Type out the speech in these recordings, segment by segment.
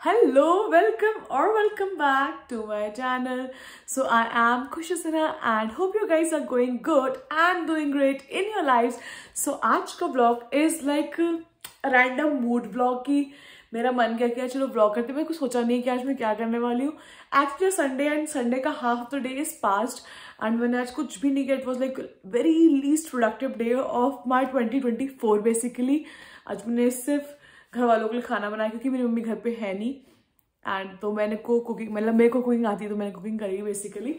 Hello, welcome back to my channel. So I am Khushi Sinha and hope you guys are going good and doing great in your lives. So आज का vlog is like a random mood vlog की मेरा मन क्या किया चलो vlog करते। मैं कुछ सोचा नहीं कि आज मैं क्या करने वाली हूँ। Actually Sunday and Sunday का half of the day is passed and मैंने आज कुछ भी नहीं किया। It was like very least productive day of my 2024 basically. आज मैंने सिर्फ घर वालों के लिए खाना बनाया क्योंकि मेरी मम्मी घर पे है नहीं एंड तो मैंने कुकिंग मतलब मेरे को कुकिंग आती है तो मैंने कुकिंग करी बेसिकली।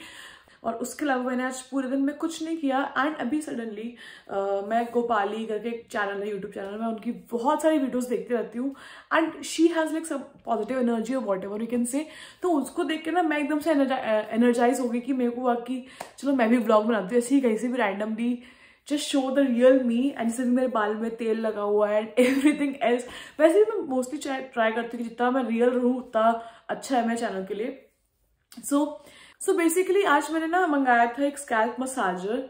और उसके अलावा मैंने आज पूरे दिन में कुछ नहीं किया एंड अभी सडनली मैं गोपाली करके एक चैनल है यूट्यूब चैनल, मैं उनकी बहुत सारी वीडियोस देखती रहती हूँ and she has like some positive energy और whatever you can say. तो उसको देख के ना मैं एकदम से एनर्जाइज हो गई कि मेरे को हुआ कि चलो मैं भी व्लॉग बनाती हूँ ऐसे ही कहीं से भी randomly just show the real me. And जैसे मेरे बाल में तेल लगा हुआ है एंड एवरीथिंग एल्स। वैसे भी मैं मोस्टली ट्राई करती हूँ कि जितना मैं रियल रहूँ उतना अच्छा है मेरे चैनल के लिए। सो बेसिकली आज मैंने ना मंगाया था एक स्कैल्प मसाजर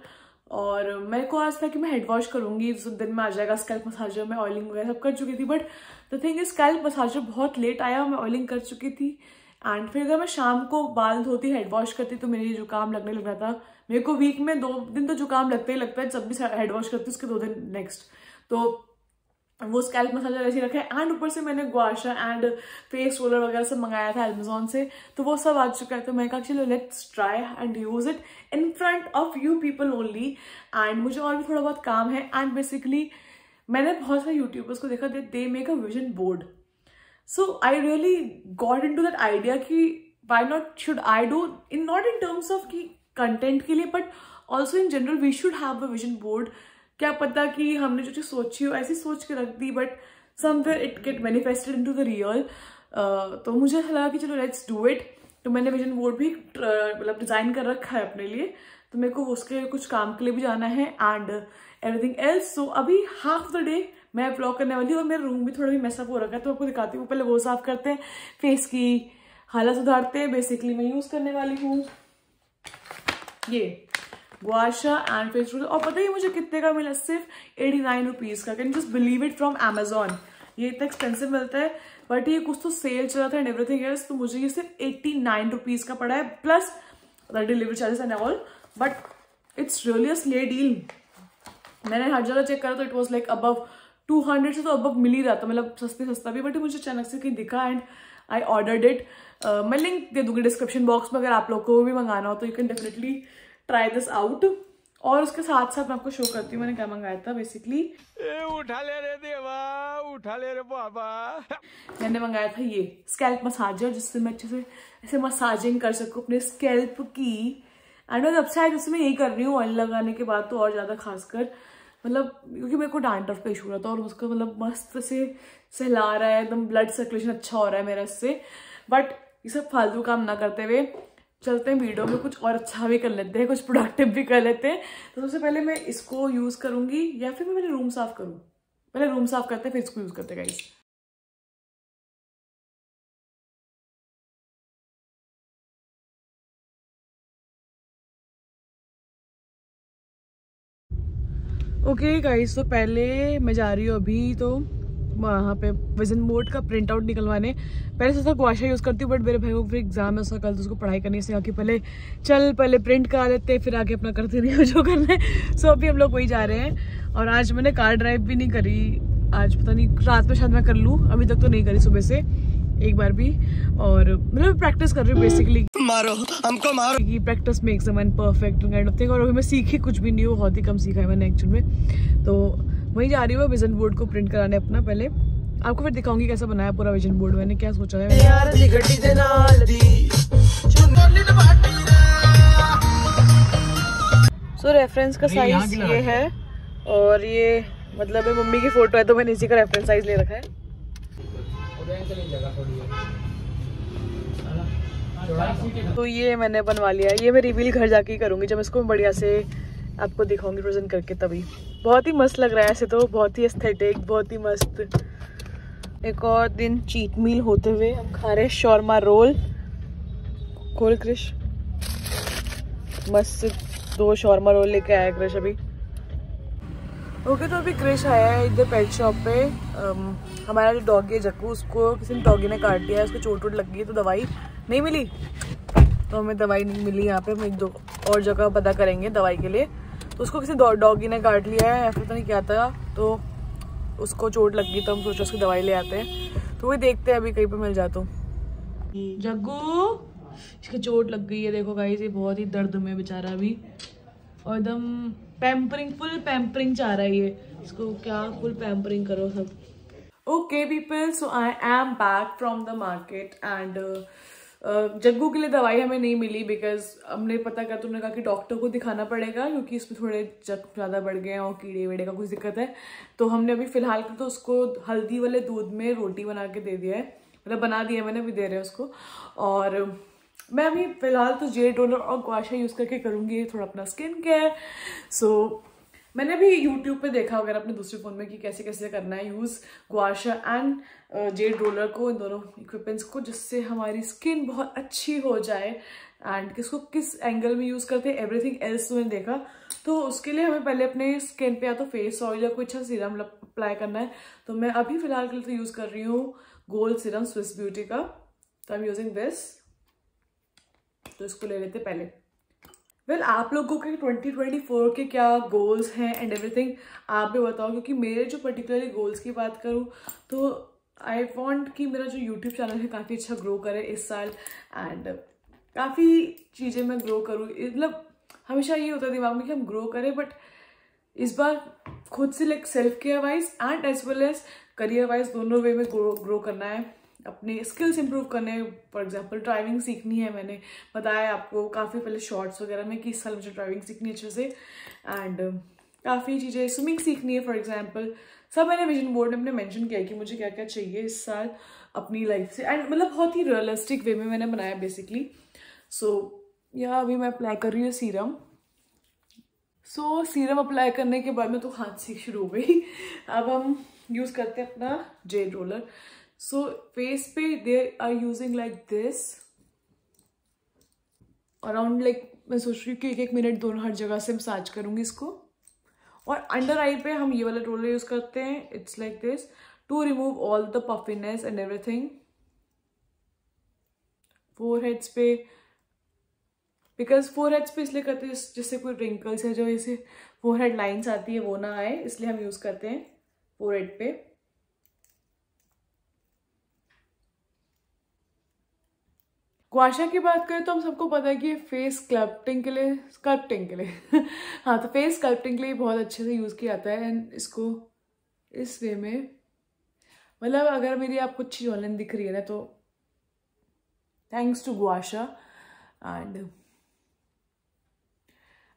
और मेरे को आज था कि मैं हेड वॉश करूंगी तो दिन में आ जाएगा स्कैल्प मसाजर। मैं ऑयलिंग वगैरह सब कर चुकी थी but the thing is scalp massager बहुत लेट आया, मैं ऑयलिंग कर चुकी थी एंड फिर अगर मैं शाम को बाल धोती हेड वॉश करती तो मेरे जुकाम लगने लग रहा था। मेरे को वीक में 2 दिन तो जुकाम लगता ही लगता है, जब भी हेड वॉश करती हूँ उसके 2 दिन नेक्स्ट। तो वो स्कैल्प मसाजर ऐसे रखा है एंड ऊपर से मैंने गुआशा एंड फेस रोलर वगैरह सब मंगाया था अमेजोन से, तो वो सब आ चुका है। तो मैं कहा चलो let's try and use it in front of you people only. And मुझे और भी थोड़ा बहुत काम है एंड बेसिकली मैंने बहुत सारे यूट्यूबर्स को देखा they make a vision board. So I really got into that idea कि why not should I do in not in terms of की कंटेंट के लिए but also in general we should have a vision board. क्या पता कि हमने जो चीज सोची हो ऐसी सोच के रख दी but somewhere it get manifested into the real. तो मुझे ऐसा लगा कि चलो लेट्स डू इट। तो मैंने विजन बोर्ड भी मतलब डिजाइन कर रखा है अपने लिए, तो मेरे को उसके कुछ काम के लिए भी जाना है एंड एवरीथिंग एल्स। सो अभी हाफ द डे मैं व्लॉग करने वाली हूँ और मेरा रूम भी थोड़ा भी मैसअप हो रखा है तो आपको दिखाती हूँ। पहले वो साफ करते हैं, फेस की हालत सुधारते हैं। बेसिकली मैं यूज करने वाली हूँ ये गुआशा एंड फेस रोलर और पता ही मुझे कितने का मिला, सिर्फ 89 रुपीज का। Can just believe it from Amazon. ये इतना एक्सपेंसिव मिलता है बट ये कुछ तो सेल चला था एंड एवरीथिंग एल्स, तो मुझे ये सिर्फ 89 रुपीज का पड़ा है plus delivery charges and all. But it's really a slay deal. मैंने हर जगह चेक करा तो इट वॉज लाइक अबव 200 से तो अबव मिल ही रहा था, मतलब सस्ता भी। बट मुझे अचानक से कहीं दिखा एंड आई ऑर्डर्ड इट। मैं लिंक दे दूंगी डिस्क्रिप्शन बॉक्स में, अगर आप लोग को भी मंगाना हो तो you can definitely try this out. और उसके साथ साथ मैं आपको शो करती हूँ मैंने क्या मंगाया था। बेसिकली उठा ले रे देवा, उठा ले रे बाबा। मैंने मंगाया था ये स्कैल्प मसाजर जिससे मैं अच्छे से ऐसे मसाजिंग कर सकूँ अपने स्कैल्प की। एंड मैं सबसे आज जैसे मैं यही कर रही हूँ ऑयल लगाने के बाद तो और ज्यादा खासकर मतलब क्योंकि मेरे को डैंड्रफ का इशू रहा था और उसका मतलब मस्त से सहला रहा है, एकदम ब्लड सर्कुलेशन अच्छा हो रहा है मेरा इससे। बट ये सब फालतू काम ना करते हुए चलते हैं वीडियो में, कुछ और अच्छा भी कर लेते हैं, कुछ प्रोडक्टिव भी कर लेते हैं। तो सबसे पहले मैं इसको यूज करूंगी या फिर मैं पहले रूम साफ करूँ? पहले रूम साफ करते हैं फिर इसको यूज करते हैं गाइस। ओके गाइस, तो पहले मैं जा रही हूँ अभी तो वहाँ पे विजन बोर्ड का प्रिंट आउट निकलवाने। पहले सोचा गुआशा यूज़ करती हूँ बट मेरे भाई को फिर एग्जाम है उसका कल, तो उसको पढ़ाई करनी है कि पहले प्रिंट करा लेते हैं फिर आगे अपना करते रहिए जो करना है। सो अभी हम लोग वही जा रहे हैं। और आज मैंने कार ड्राइव भी नहीं करी, आज पता नहीं रात में शायद मैं कर लूँ, अभी तक तो नहीं करी सुबह से एक बार भी। और मतलब प्रैक्टिस कर रही हूँ बेसिकली, मारो हमको मारो कि practice makes a man perfect kind of thing. और अभी मैं सीखी कुछ भी नहीं हूँ, बहुत ही कम सीखा है मैंने एक्चुअल में। तो वहीं जा रही हूँ विजन बोर्ड को प्रिंट कराने अपना। पहले आपको फिर दिखाऊंगी कैसा बनाया पूरा विजन बोर्ड, मैंने क्या सोचा है। सो रेफरेंस का साइज ये है और ये मतलब मम्मी की फोटो है तो मैंने इसी का रेफरेंस साइज ले रखा है। तो ये मैंने बनवा लिया है, ये मैं रिवील घर जाके ही करूंगी जब इसको बढ़िया से आपको दिखाऊंगी प्रेजेंट करके तभी। बहुत ही मस्त लग रहा है ऐसे तो, बहुत ही एस्थेटिक, बहुत ही मस्त। एक और दिन चीट मील होते हुए हम खा रहे हैं शॉर्मा रोल। खोल क्रिश, मस्त 2 शॉर्मा रोल लेके आया क्रिश अभी। ओके तो अभी क्रिश आया है इधर पेट शॉप पे। हमारा जो डॉगी है जक्कू, उसको किसी डॉगी ने काट दिया है, उसको चोट वोट लग गई है तो दवाई नहीं मिली, तो हमें दवाई नहीं मिली। यहाँ पे हम एक दो और जगह पता करेंगे दवाई के लिए। तो उसको किसी डॉगी ने काट लिया है, पता नहीं क्या था, तो उसको चोट लग गई तो हम सोचा उसकी दवाई ले आते हैं। तो वही देखते हैं अभी कहीं पे मिल जाता हूँ। जग्गू इसकी चोट लग गई है, देखो गाइस, ये बहुत ही दर्द में बेचारा अभी, और एकदम पैम्परिंग, फुल पैम्परिंग चाह रहा है ये, इसको क्या फुल पैम्परिंग करो सब। Okay people, so I am back from the market and Jaggu के लिए दवाई हमें नहीं मिली बिकॉज हमने पता कर, तुमने कहा कि डॉक्टर को दिखाना पड़ेगा क्योंकि इसमें थोड़े जख्म ज़्यादा बढ़ गए हैं और कीड़े वीड़े का कुछ दिक्कत है। तो हमने अभी फिलहाल तो उसको हल्दी वाले दूध में रोटी बना के दे दिया है, मतलब बना दिया मैंने, अभी दे रहे हैं उसको। और मैं अभी फिलहाल तो जेड रोलर और गुआशा यूज़ करके करूँगी थोड़ा अपना स्किन केयर। सो मैंने भी यूट्यूब पे देखा वगैरह अपने दूसरे फ़ोन में कि कैसे कैसे करना है यूज़ गुआशा एंड जेड रोलर को, इन दोनों इक्विपमेंट्स को, जिससे हमारी स्किन बहुत अच्छी हो जाए। एंड किसको किस एंगल में यूज़ करते हैं एवरीथिंग एल्स मैंने देखा। तो उसके लिए हमें पहले अपने स्किन पे या तो फेस ऑयल या कोई अच्छा सीरम अप्लाई करना है। तो मैं अभी फिलहाल के लिए तो यूज़ कर रही हूँ गोल्ड सीरम स्विस ब्यूटी का, तो आई एम यूजिंग दिस। तो इसको ले लेते पहले। वेल आप लोगों के 2024 के क्या गोल्स हैं एंड एवरीथिंग आप भी बताओ, क्योंकि मेरे जो पर्टिकुलरली गोल्स की बात करूँ तो आई वांट कि मेरा जो यूट्यूब चैनल है काफ़ी अच्छा ग्रो करे इस साल, एंड काफ़ी चीज़ें मैं ग्रो करूँ। मतलब हमेशा ये होता है दिमाग में कि हम ग्रो करें, बट इस बार खुद से like self care wise and as well as career wise दोनों वे में ग्रो करना है, अपने स्किल्स इंप्रूव करने। फॉर एग्जांपल ड्राइविंग सीखनी है, मैंने बताया आपको काफ़ी पहले शॉर्ट्स वगैरह में कि इस साल मुझे ड्राइविंग सीखनी है अच्छे से, एंड काफ़ी चीज़ें, स्विमिंग सीखनी है फॉर एग्जांपल। सब मैंने विजन बोर्ड में अपने मेंशन किया कि मुझे क्या क्या चाहिए इस साल अपनी लाइफ से, एंड मतलब बहुत ही रियलिस्टिक वे में मैंने बनाया बेसिकली। सो यहाँ अभी मैं अप्लाई कर रही हूँ सीरम। सो सीरम अप्लाई करने के बाद में तो हाथ से शुरू हो गई। अब हम यूज़ करते हैं अपना जेल रोलर। सो फेस पे they are using like this around, like मैं सोच रही हूँ कि 1-1 मिनट दोनों हर जगह से मसाज करूँगी इसको। और अंडर आई पे हम ये वाला रोलर यूज करते हैं, it's like this to remove all the puffiness and everything. Foreheads पे, बिकॉज फोरहेड्स पे इसलिए करते हैं जिससे कोई रिंकल्स है जो ऐसे फोरहेड लाइन्स आती है वो ना आए, इसलिए हम यूज करते हैं फोरहेड पे। गुआशा की बात करें तो हम सबको पता है कि फेस स्कल्पटिंग के लिए हाँ, तो फेस स्कल्पटिंग के लिए बहुत अच्छे से यूज़ किया जाता है। एंड इसको इस वे में, मतलब अगर मेरी आपको अच्छी जॉलन दिख रही है ना तो थैंक्स टू गुआशा। एंड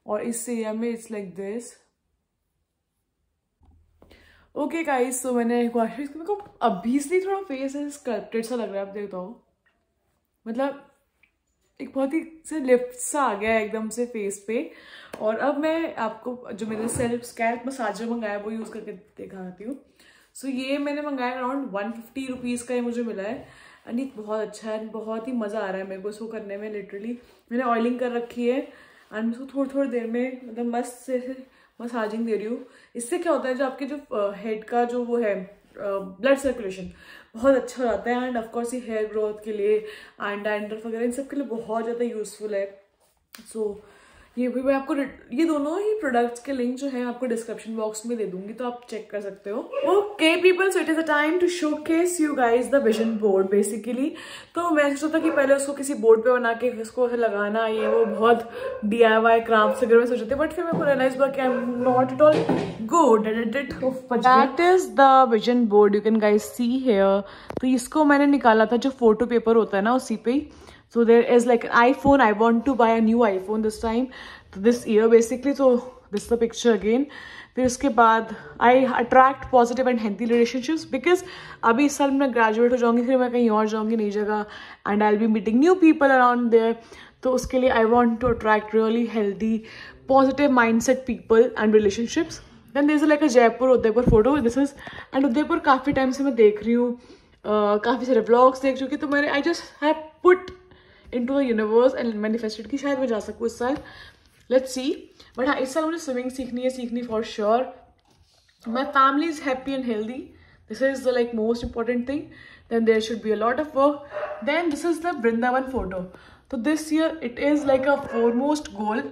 और इस एरिया में it's like this. Okay guys, तो मैंने गुआशा, मेरे को अभी से थोड़ा फेस है स्कल्पटेड सा लग रहा है, आप देखते हो, मतलब एक बहुत ही से लिफ्ट सा आ गया है एकदम से फेस पे। और अब मैं आपको जो मेरे सेल्फ स्कैल्प मसाजर मंगाया वो यूज़ करके दिखाती हूँ। सो ये मैंने मंगाया अराउंड 150 रुपीज़ का, ये मुझे मिला है एंड ये बहुत अच्छा है, बहुत ही मज़ा आ रहा है मेरे को इसको करने में। लिटरली मैंने ऑयलिंग कर रखी है एंड इसको थोड़ी थोड़ी देर में मतलब मस्त से मसाजिंग दे रही हूँ। इससे क्या होता है, जो आपके जो हेड का जो वो है ब्लड सर्कुलेशन बहुत अच्छा हो जाता है, एंड ऑफकोर्स ये हेयर ग्रोथ के लिए एंड डैंड्रफ वगैरह इन सब के लिए बहुत ज़्यादा यूजफुल है। सो ये भी मैं आपको ये दोनों ही प्रोडक्ट्स के लिंक जो है आपको डिस्क्रिप्शन बॉक्स में दे दूंगी, तो आप चेक कर सकते हो। Okay people, so it is a time to showcase you guys the vision board basically. तो मैं सोचा था कि पहले उसको किसी बोर्ड पे बना के उसको लगाना, ये वो बहुत DIY क्राफ्ट वगैरह में सोचे थे, बट फिर मेरे को रियलाइज हुआ कि I am not at all good at it. That is the vision board, you can guys see here. तो इसको मैंने निकाला था जो फोटो पेपर होता है ना उसी पे ही। So there is like an iPhone. I want to buy a new iPhone this time, this year basically. So this is the picture again. फिर उसके बाद I attract positive and healthy relationships because अभी इस साल मैं graduate हो जाऊँगी, फिर मैं कहीं और जाऊँगी नई जगह and I'll be meeting new people around there. तो उसके लिए I want to attract really healthy, positive mindset people and relationships. Then there's like a Jaipur Udaipur photo. This is and Udaipur काफ़ी टाइम से मैं देख रही हूँ, काफ़ी सारे vlogs देख चुकी, तो मैंने I just have put into the universe and manifested कि शायद मैं जा सकूँ इस साल, let's see। बट हाँ, इस साल मुझे स्विमिंग सीखनी है, सीखनी for sure. my family is happy and healthy. This is the like most important thing. Then there should be a lot of work. Then this is the Vrindavan photo. So this year it is like a foremost goal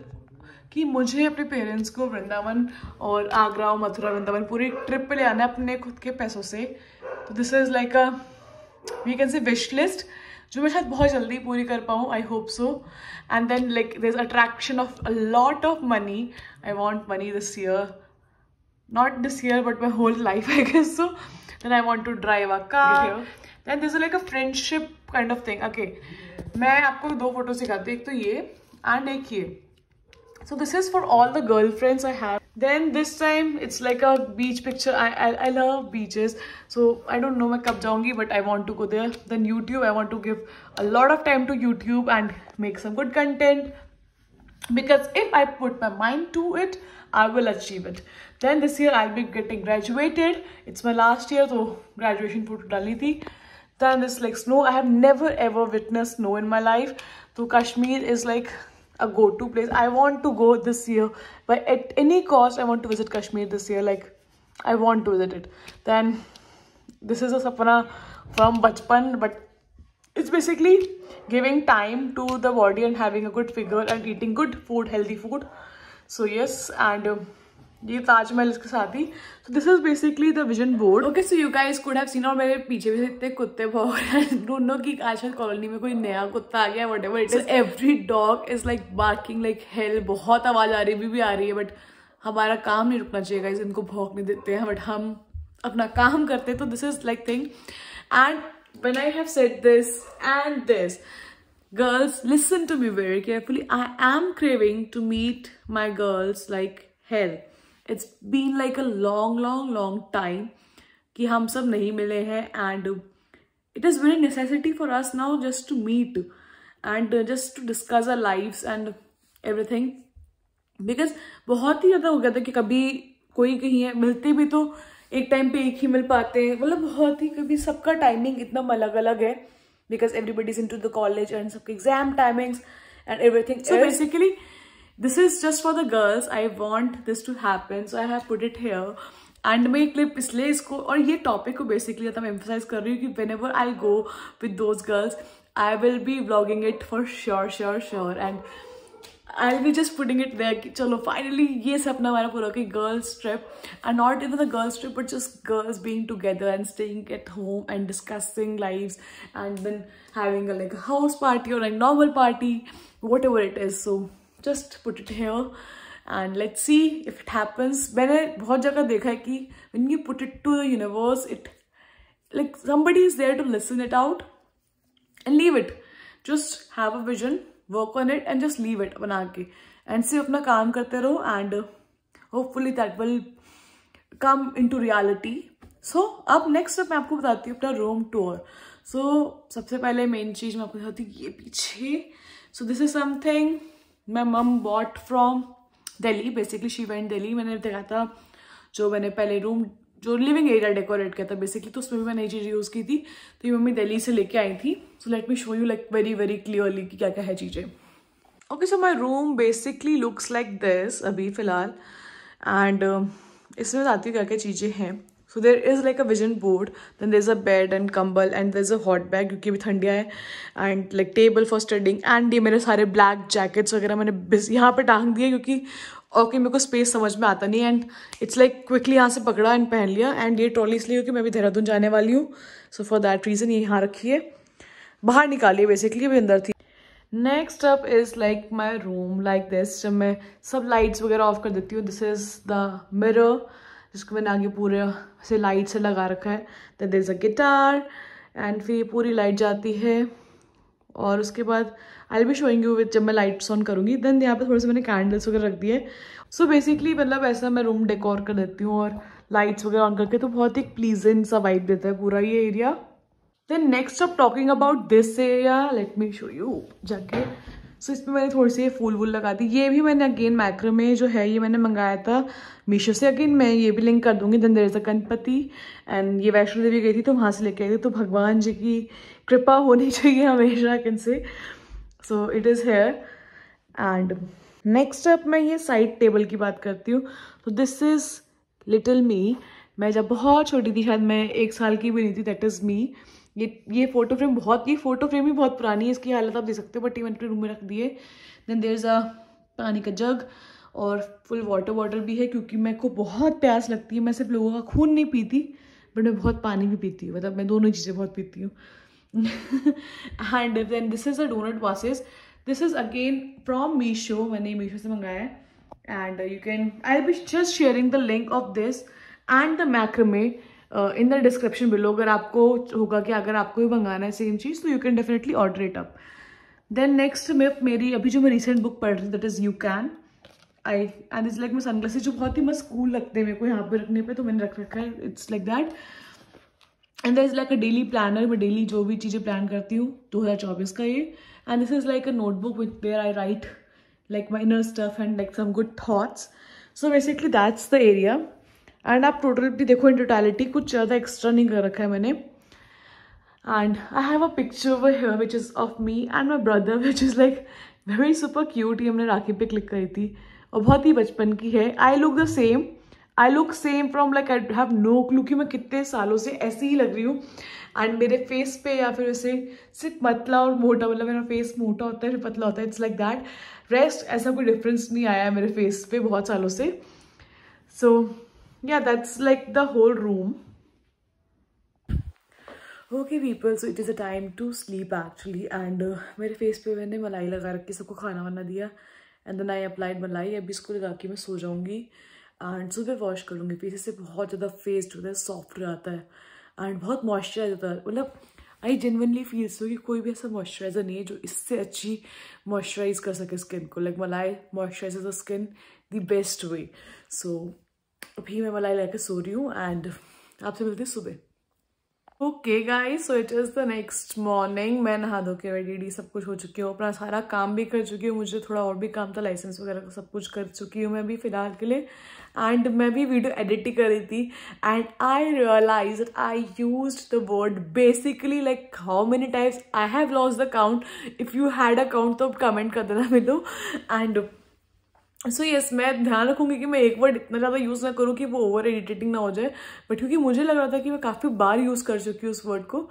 कि मुझे अपने parents को वृंदावन और आगरा और मथुरा वृंदावन पूरी trip पे ले आना है अपने खुद के पैसों से. तो this is like a we can say wish list जो मैं शायद बहुत जल्दी पूरी कर पाऊँ. I hope so. And then like there is attraction of a lot of money. I want money this year. Not this year, but my whole life, I guess so. Then I want to drive a car. Then there's like a friendship kind of thing. Okay, मैं आपको दो photo सिखाती हूँ. एक तो ये and एक ये. So this is for all the girlfriends I have. Then this time it's like a beach picture. I love beaches. So I don't know मैं कब जाऊँगी, but I want to go there. Then YouTube, I want to give a lot of time to YouTube and make some good content. Because if I put my mind to it, I will achieve it. Then this year I'll be getting graduated. It's my last year, so graduation photo डाली थी. Then this like snow. I have never ever witnessed snow in my life. So Kashmir is like a go-to place. I want to go this year, but at any cost, I want to visit Kashmir this year. Like I want to visit it. Then this is a sapna from bachpan, but it's basically giving time to the body and having a good figure and eating good food, healthy food. So yes, and ये ताजमहल इसके साथ ही. So this is basically the vision board. Okay, so you guys could have seen और मेरे पीछे भी इतने कुत्ते भौंक रहे हैं. Don't know कि आजकल कॉलोनी में कोई नया कुत्ता आ गया है, whatever it is. So every dog is like barking like hell. बहुत आवाज आ रही भी आ रही है, but हमारा काम नहीं रुकना चाहिए guys. इनको भौंकने देते हैं, but हम अपना काम करते हैं. तो this is like thing. And when I have said this and this, girls, listen to me very carefully. I am craving to meet my girls like hell. It's been like a long time कि हम सब नहीं मिले हैं, and it is very necessity for us now just to meet and just to discuss our lives and everything. Because बहुत ही ज़्यादा हो गया था कि कभी कोई कहीं है, मिलते भी तो एक टाइम पे एक ही मिल पाते हैं. मतलब बहुत ही कभी सबका टाइमिंग इतना अलग अलग है. Because everybody is into the college and सबके exam timings and everything. So basically, this is just for the girls. I want this to happen, so I have put it here. And मैं एक clip इसलिए इसको और ये topic को basically ज़्यादा मैं emphasize कर रही हूँ कि whenever I go with those girls, I will be vlogging it for sure. And I'll be just putting it there कि चलो finally ये सपना हमारा पूरा कि girls trip, and not even the girls trip but just girls being together and staying at home and discussing lives and then having like a house party or a normal party, whatever it is. So just put it here and let's see if it happens. मैंने बहुत जगह देखा है कि when you put it to the universe, it like somebody is there to listen it out and leave it. Just have a vision, work on it and just leave it बना के and सिर्फ अपना काम करते रहो and hopefully that will come into reality. So अब next up मैं आपको बताती हूँ अपना room tour. So सबसे पहले main चीज मैं आपको बताती हूँ ये पीछे. So this is something my mom bought from Delhi. Basically she went Delhi. मैंने देखा था जो मैंने पहले रूम जो लिविंग एरिया डेकोरेट किया था बेसिकली, तो उसमें भी मैं नई चीज़ यूज़ की थी. तो ये मम्मी दिल्ली से लेके आई थी. So let me show you like very clearly कि क्या क्या है चीज़ें. Okay, so my room basically looks like this अभी फ़िलहाल. एंड इसमें बताती हूँ क्या क्या चीज़ें हैं. So there is like a vision board, then there is a bed and कम्बल and there is a hot bag क्योंकि अभी ठंडिया है. And like table for studying. एंड ये मेरे सारे ब्लैक जैकेट्स वगैरह मैंने यहाँ पे टांग दिए क्योंकि ओके मेरे को स्पेस समझ में आता नहीं. एंड इट्स लाइक क्विकली यहाँ से पकड़ा एंड पहन लिया. एंड ये ट्रॉली इसलिए क्योंकि मैं भी देहरादून जाने वाली हूँ. सो फॉर दैट रीज़न ये यहाँ रखी है, बाहर निकालिए बेसिकली, अभी अंदर थी. Next up is like my room like this. जब मैं सब लाइट्स वगैरह ऑफ कर देती हूँ, दिस इज़ द मिरर जिसको मैंने आगे पूरे से लाइट से लगा रखा है. Then there is a guitar and फिर ये पूरी लाइट जाती है. और उसके बाद I be showing you with जब मैं लाइट्स ऑन करूँगी. देन यहाँ पे थोड़े से मैंने कैंडल्स वगैरह रख दिए. सो बेसिकली मतलब ऐसा मैं रूम डेकोर कर देती हूँ और लाइट्स वगैरह ऑन करके, तो बहुत ही प्लीजेंट सा वाइब देता है पूरा ये area. Then next of talking about this area, let me show you जाके. सो इसमें मैंने थोड़ी सी फूल वूल लगा दी. ये भी मैंने अगेन मैक्रोमे जो है ये मैंने मंगाया था मीशो से. अगेन मैं ये भी लिंक कर दूंगी. Then there is a Ganpati and ये वैष्णो देवी गई थी तो वहाँ से लेके आई थी. तो भगवान जी की कृपा होनी चाहिए हमेशा can say. So it is here. And next up मैं ये साइड टेबल की बात करती हूँ. तो दिस इज़ लिटिल मी। मैं जब बहुत छोटी थी, शायद मैं 1 साल की भी नहीं थी, दैट इज़ मी। ये फोटो फ्रेम ये फोटो फ्रेम ही बहुत पुरानी है, इसकी हालत आप देख सकते हो, बट ये मैंने अपने रूम में रख दिए। देन देयर इज़ अ पानी का जग और फुल वाटर भी है, क्योंकि मेरे को बहुत प्यास लगती है। मैं सिर्फ लोगों का खून नहीं पीती, बट मैं बहुत पानी भी पीती हूँ, मतलब मैं दोनों चीज़ें बहुत पीती हूँ। And then this is a donut vases. This is again from Meesho, मैंने मीशो से मंगाया है। And you can, I be just sharing the link of this and the macrame in the description below. अगर आपको होगा कि अगर आपको भी मंगाना है सेम चीज़, तो you can definitely order it up. Then next मेरी अभी जो मैं रिसेंट बुक पढ़ रही हूँ, that is you can I, and it's like मैं सनग्लासेस जो बहुत ही मस्त कूल लगते हैं मेरे को यहाँ पे रखने पे, तो मैंने रख रखा है। It's like that. And there is like a daily planner, मैं डेली जो भी चीज़ें प्लान करती हूँ, 2024 का ये। And this is like a notebook with where I write like my inner stuff and like some good thoughts. So basically that's the area. And आप total भी देखो, इन टोटलिटी कुछ ज़्यादा एक्स्ट्रा नहीं कर रखा है मैंने। And I have a picture over here which is of me and my brother, which is like very super cute. ये हमने राखी पे क्लिक करी थी और बहुत ही बचपन की है। I look the same. I look same from like I have no clue कि मैं कितने सालों से ऐसी ही लग रही हूँ। एंड मेरे फेस पे या फिर वैसे सिर्फ पतला और मोटा, मतलब मेरा फेस मोटा होता है फिर पतला होता है, इट्स लाइक दैट। रेस्ट ऐसा कोई डिफरेंस नहीं आया है मेरे फेस पे बहुत सालों से। So yeah that's like the whole room. Okay people, so it is a time to sleep actually. And मेरे फेस पे मैंने मलाई लगा रखी, सबको खाना वाना दिया, एंड देन आई अप्लाइड मलाई। अभी इसको लगा के मैं सो जाऊँगी एंड सुबह वॉश कर लूँगी। फेस से बहुत ज़्यादा फेस जो है सॉफ्ट हो जाता है एंड बहुत मॉइस्चराइज होता है। मतलब आई जेन्युइनली फील सो कि कोई भी ऐसा मॉइस्चराइजर नहीं है जो इससे अच्छी मॉइस्चराइज कर सके स्किन को। Like malai moisturize the skin the best way. So अभी मैं मलाई लगा के सो रही हूँ एंड आपसे मिलती हूँ सुबह। Okay guys, so it is the next morning. मैं नहा धो के रेडी सब कुछ हो चुकी हूँ, अपना सारा काम भी कर चुकी हूँ। मुझे थोड़ा और भी काम था, लाइसेंस वगैरह सब कुछ कर चुकी हूँ मैं भी फिलहाल के लिए। एंड मैं भी वीडियो एडिट ही कर रही थी and I realize that I used the word basically like how many times I have lost the count. If you had a count तो कमेंट कर देना मेरे को। एंड सो यस, मैं ध्यान रखूंगी कि मैं एक वर्ड इतना ज़्यादा यूज़ ना करूँ कि वो ओवर एडिटिंग ना हो जाए, बट क्योंकि मुझे लग रहा था कि मैं काफ़ी बार यूज़ कर चुकी हूँ उस वर्ड को।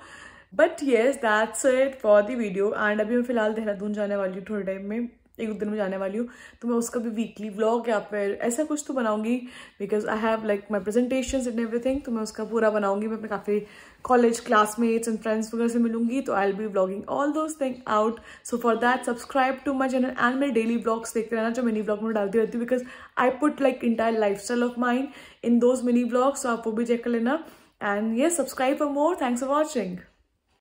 But yes, that's it for the video. And अभी मैं फिलहाल देहरादून जाने वाली हूँ थोड़े टाइम में, 1-2 दिन में जाने वाली हूँ, तो मैं उसका भी वीकली व्लॉग या फिर ऐसा कुछ तो बनाऊंगी, because I have like my presentations and everything, तो मैं उसका पूरा बनाऊंगी। मैं अपने काफ़ी कॉलेज क्लासमेट्स एंड फ्रेंड्स वगैरह से मिलूंगी, तो I will be vlogging all those thing out. So for that subscribe to my channel and मेरे डेली ब्लॉग्स देखते रहना, जो मिनी ब्लॉग में डालती रहती हूँ, because I put like entire lifestyle of mind in those mini vlogs, तो आप वो भी चेक कर लेना। And yes, subscribe for more. Thanks for watching.